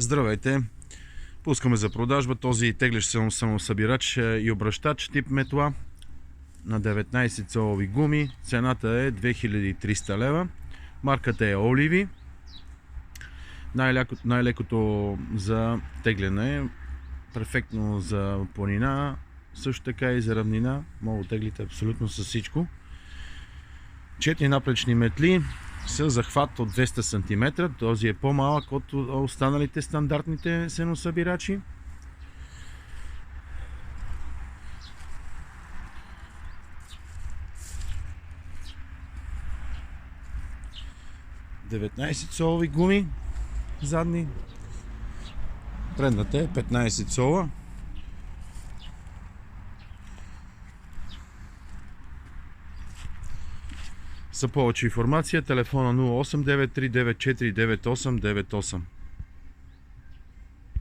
Здравейте! Пускаме за продажба този теглещ самосъбирач и обръщач тип метла на 19 цолови гуми. Цената е 2300 лева. Марката е Оливи. Най-лекото за тегляне, перфектно за планина, също така и за равнина. Мога да теглите абсолютно с всичко. 4 напречни метли с захват от 200 см. Този е по-малък от останалите стандартните сеносъбирачи. ,19 гуми задни. Предната е 15 цола. За повече информация телефона 0893949898.